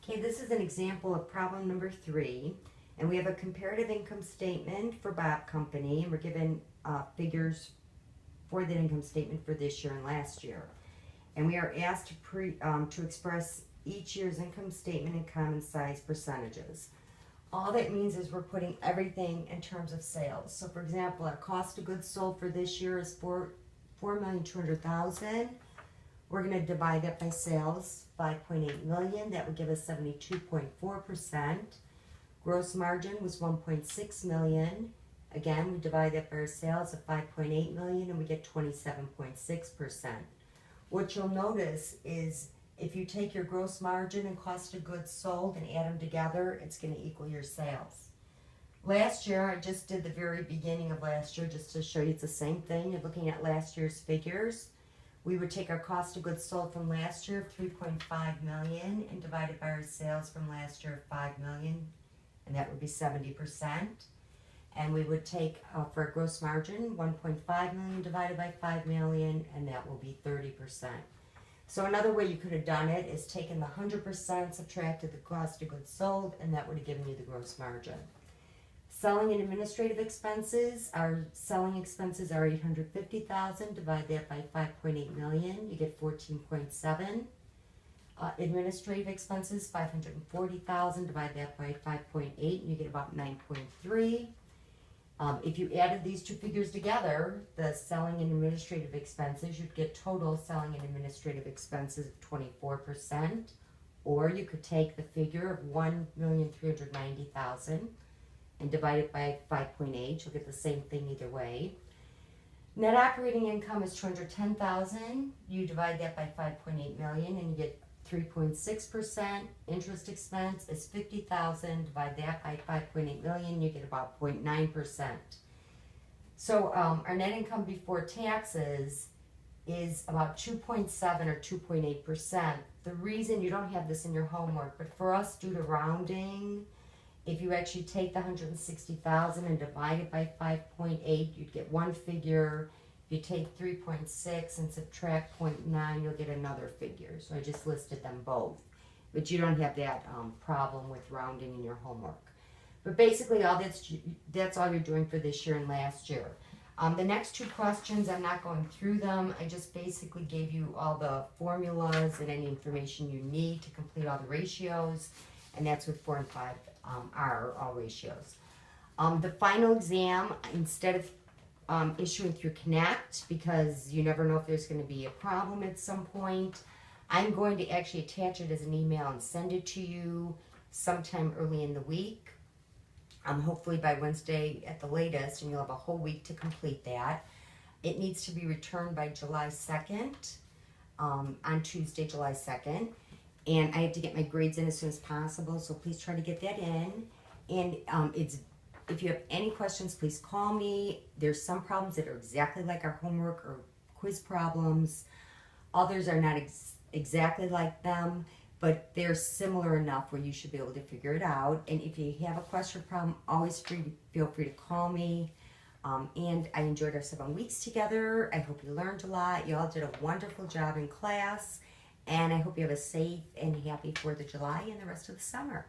Okay, this is an example of problem number 3, and we have a comparative income statement for Bob Company, and we're given figures for the income statement for this year and last year. And we are asked to express each year's income statement in common size percentages. All that means is we're putting everything in terms of sales. So for example, our cost of goods sold for this year is $4,200,000. We're going to divide that by sales, 5.8 million. That would give us 72.4%. Gross margin was 1.6 million. Again, we divide that by our sales of 5.8 million and we get 27.6%. What you'll notice is if you take your gross margin and cost of goods sold and add them together, it's going to equal your sales. Last year, I just did the very beginning of last year just to show you it's the same thing. You're looking at last year's figures. We would take our cost of goods sold from last year of 3.5 million and divide it by our sales from last year of 5 million, and that would be 70%. And we would take for a gross margin 1.5 million divided by 5 million, and that will be 30%. So another way you could have done it is taken the 100%, subtracted the cost of goods sold, and that would have given you the gross margin. Selling and administrative expenses, our selling expenses are $850,000. Divide that by 5.8 million, you get 14.7. Administrative expenses, $540,000. Divide that by 5.8, and you get about 9.3. If you added these two figures together, the selling and administrative expenses, you'd get total selling and administrative expenses of 24%. Or you could take the figure of $1,390,000 and divide it by 5.8. You'll get the same thing either way. Net operating income is $210,000. You divide that by 5.8 million and you get 3.6%. Interest expense is $50,000. Divide that by 5.8 million, you get about 0.9%. So our net income before taxes is about 2.7 or 2.8%. The reason you don't have this in your homework, but for us, due to rounding, if you actually take the 160,000 and divide it by 5.8, you'd get one figure. If you take 3.6 and subtract 0.9, you'll get another figure. So I just listed them both. But you don't have that problem with rounding in your homework. But basically, that's all you're doing for this year and last year. The next two questions, I'm not going through them. I just basically gave you all the formulas and any information you need to complete all the ratios. And that's what 4 and 5 are, all ratios. The final exam, instead of issuing through Connect, because you never know if there's going to be a problem at some point, I'm going to actually attach it as an email and send it to you sometime early in the week. Hopefully by Wednesday at the latest, and you'll have a whole week to complete that. It needs to be returned by July 2nd, on Tuesday, July 2nd. And I have to get my grades in as soon as possible, so please try to get that in. And if you have any questions, please call me. There's some problems that are exactly like our homework or quiz problems. Others are not exactly like them, but they're similar enough where you should be able to figure it out. And if you have a question or problem, always feel free to call me. And I enjoyed our 7 weeks together. I hope you learned a lot. You all did a wonderful job in class. And I hope you have a safe and happy 4th of July and the rest of the summer.